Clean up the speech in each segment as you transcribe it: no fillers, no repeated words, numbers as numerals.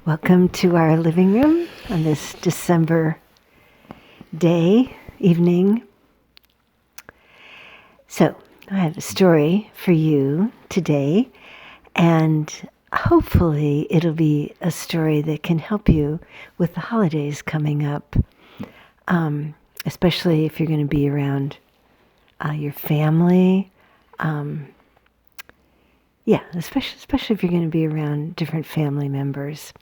Welcome to our living room on this December evening. So, I have a story for you today, and hopefully it'll be a story that can help you with the holidays coming up, especially if you're going to be around your family. Especially if you're going to be around different family members.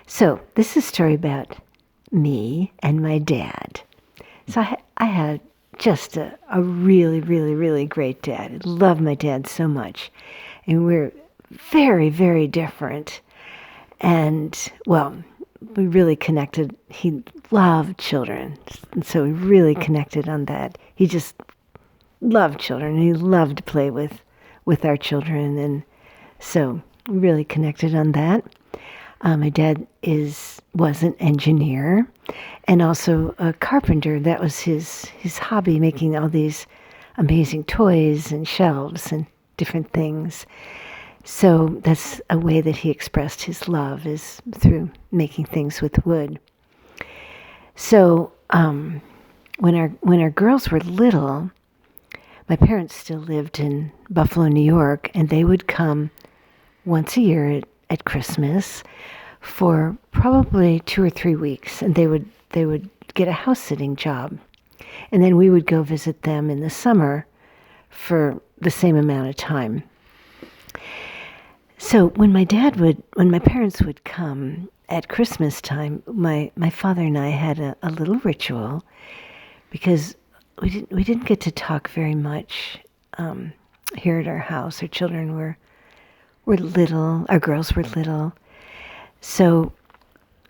So this is a story about me and my dad. So I had just a really, really, really great dad. I love my dad so much. And we're very, very different. And, well, we really connected. He loved children. And so we really connected on that. He just loved children. He loved to play with our children, and so we really connected on that. My dad was an engineer and also a carpenter. That was his hobby, making all these amazing toys and shelves and different things. So that's a way that he expressed his love, is through making things with wood. So when our girls were little, my parents still lived in Buffalo, New York, and they would come once a year at Christmas for probably 2 or 3 weeks, and they would get a house sitting job, and then we would go visit them in the summer for the same amount of time. So when my parents would come at Christmas time, my father and I had a little ritual, because we didn't get to talk very much here at our house. Our children were little. Our girls were little. So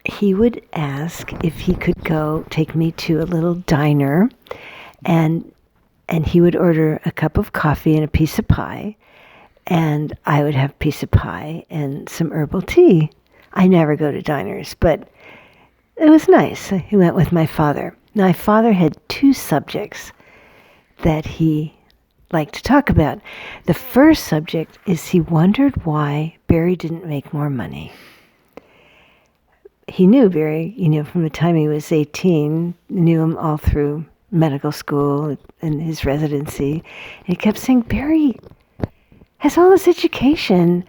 he would ask if he could go take me to a little diner, and he would order a cup of coffee and a piece of pie, and I would have a piece of pie and some herbal tea. I never go to diners, but it was nice. He went with my father. My father had 2 subjects that he liked to talk about. The first subject is he wondered why Barry didn't make more money. He knew Barry, from the time he was 18, knew him all through medical school and his residency. And he kept saying, Barry has all this education.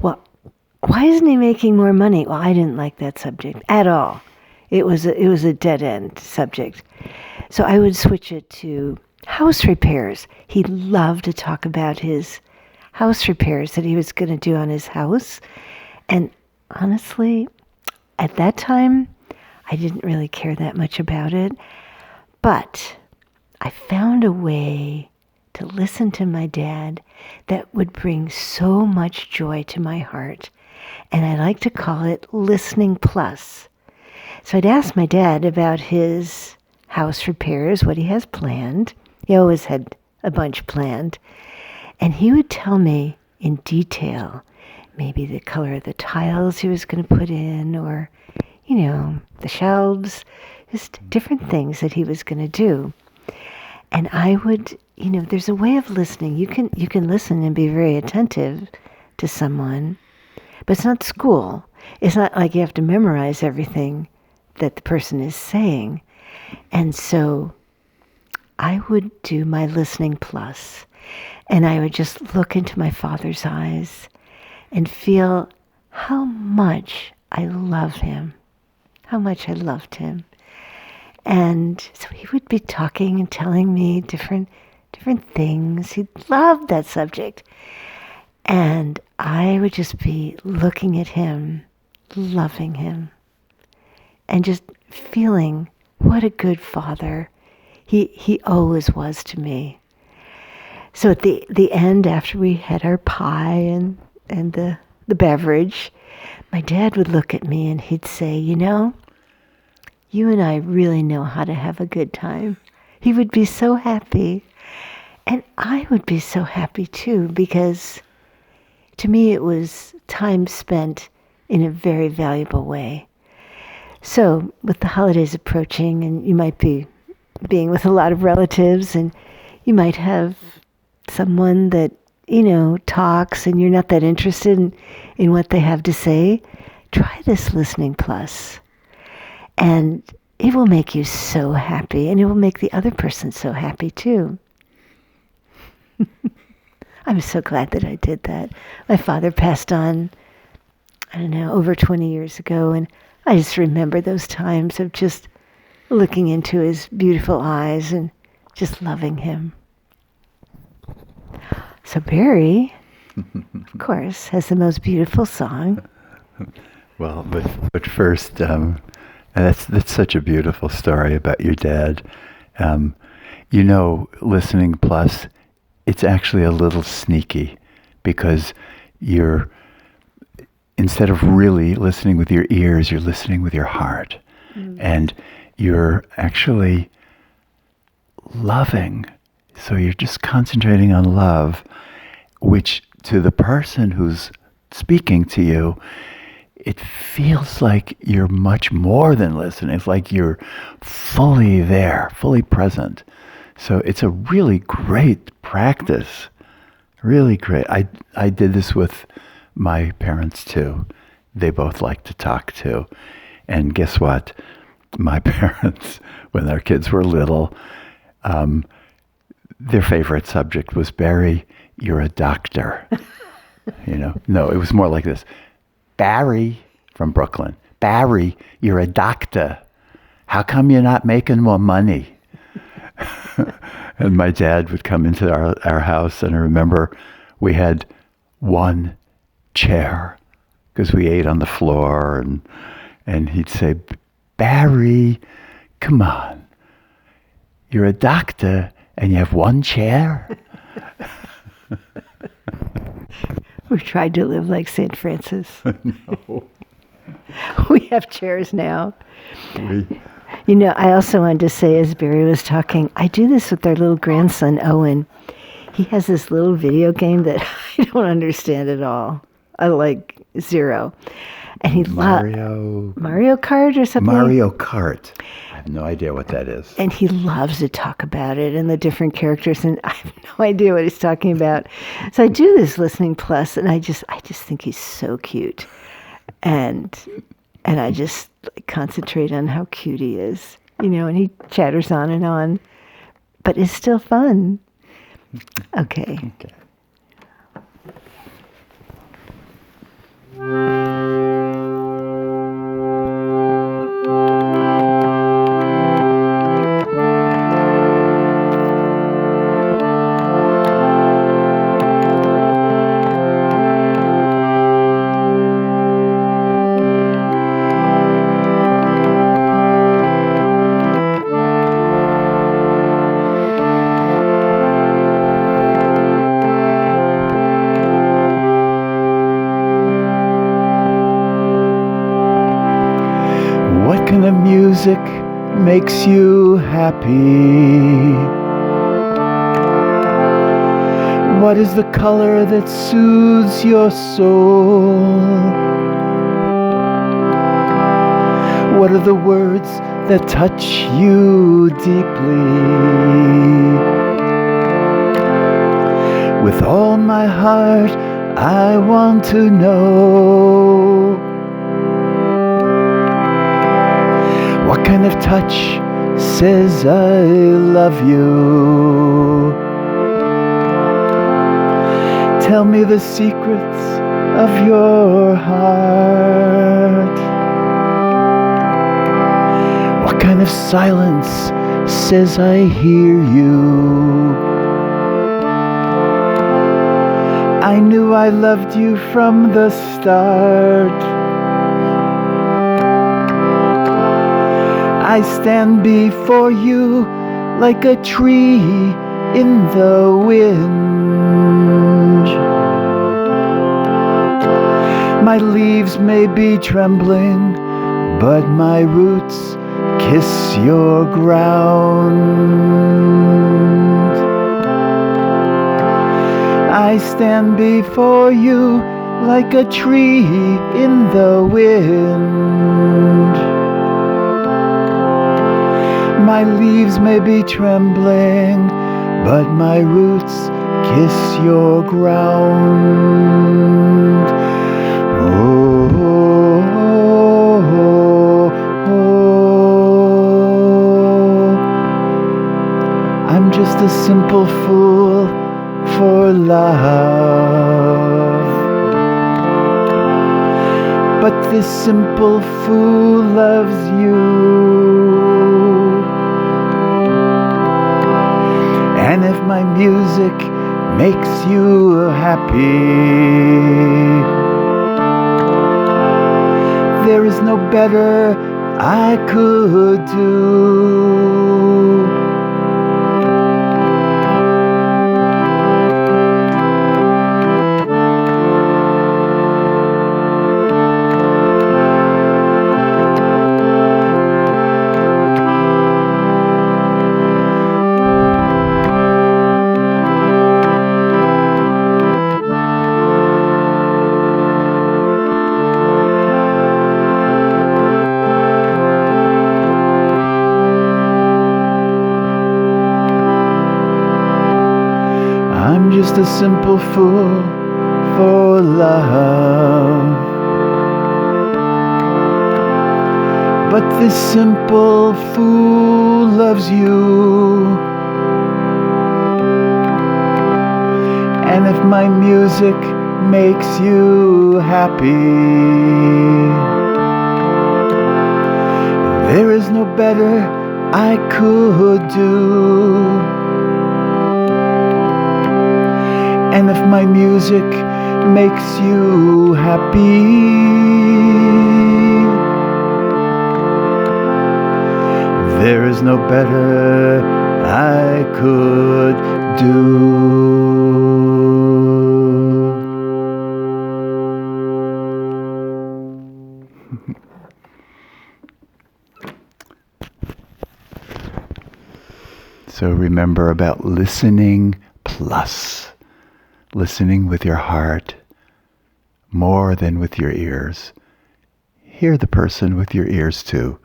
Well, why isn't he making more money? Well, I didn't like that subject at all. It was a dead-end subject. So I would switch it to house repairs. He loved to talk about his house repairs that he was going to do on his house. And honestly, at that time, I didn't really care that much about it. But I found a way to listen to my dad that would bring so much joy to my heart. And I like to call it listening plus. So I'd ask my dad about his house repairs, what he has planned. He always had a bunch planned. And he would tell me in detail, maybe the color of the tiles he was going to put in, or, the shelves, just different things that he was going to do. And I would, there's a way of listening. You can listen and be very attentive to someone, but it's not school. It's not like you have to memorize everything that the person is saying. And so I would do my listening plus, and I would just look into my father's eyes and feel how much I love him, how much I loved him. And so he would be talking and telling me different things. He loved that subject. And I would just be looking at him, loving him, and just feeling what a good father he always was to me. So at the end, after we had our pie and the beverage, my dad would look at me and he'd say, you and I really know how to have a good time. He would be so happy. And I would be so happy too, because to me it was time spent in a very valuable way. So with the holidays approaching, and you might be being with a lot of relatives, and you might have someone that, talks and you're not that interested in what they have to say, try this Listening Plus. And it will make you so happy, and it will make the other person so happy too. I'm so glad that I did that. My father passed on, I don't know, over 20 years ago, and I just remember those times of just looking into his beautiful eyes and just loving him. So Barry, of course, has the most beautiful song. Well, but first, that's such a beautiful story about your dad. Listening Plus, it's actually a little sneaky because you're, instead of really listening with your ears, you're listening with your heart. And you're actually loving. So you're just concentrating on love, which to the person who's speaking to you, it feels like you're much more than listening. It's like you're fully there, fully present. So it's a really great practice. Really great. I did this with my parents too. They both like to talk too. And guess what? My parents, when their kids were little, their favorite subject was, Barry, you're a doctor. No, it was more like this. Barry, from Brooklyn, Barry, you're a doctor. How come you're not making more money? And my dad would come into our house, and I remember we had one chair because we ate on the floor, and he'd say, Barry, come on. You're a doctor and you have one chair? We tried to live like St. Francis. No. We have chairs now. I also wanted to say, as Barry was talking, I do this with our little grandson, Owen. He has this little video game that I don't understand at all. I like zero. And he Mario Kart or something? Mario Kart. I have no idea what that is. And he loves to talk about it and the different characters, and I have no idea what he's talking about. So I do this Listening Plus, and I just think he's so cute. And I just concentrate on how cute he is, and he chatters on, but it's still fun. Okay. What kind of music makes you happy? What is the color that soothes your soul? What are the words that touch you deeply? With all my heart, I want to know. What kind of touch says I love you? Tell me the secrets of your heart. What kind of silence says I hear you? I knew I loved you from the start. I stand before you like a tree in the wind. My leaves may be trembling, but my roots kiss your ground. I stand before you like a tree in the wind. My leaves may be trembling, but my roots kiss your ground. Oh, oh, just a simple fool for love. But this simple fool loves you. And if my music makes you happy, there is no better I could do. I'm just a simple fool for love. But this simple fool loves you. And if my music makes you happy, there is no better I could do. And if my music makes you happy, there is no better I could do. So remember about listening plus. Listening with your heart more than with your ears. Hear the person with your ears too,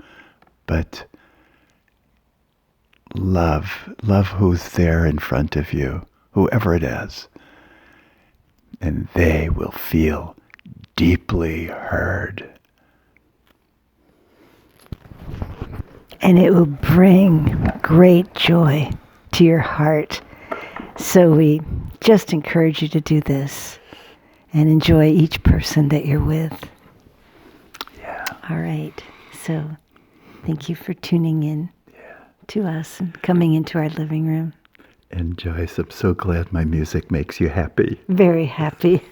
but love who's there in front of you, whoever it is, and they will feel deeply heard. And it will bring great joy to your heart. So we just encourage you to do this and enjoy each person that you're with. Yeah. All right. So thank you for tuning in to us and coming into our living room. And Joyce, I'm so glad my music makes you happy. Very happy.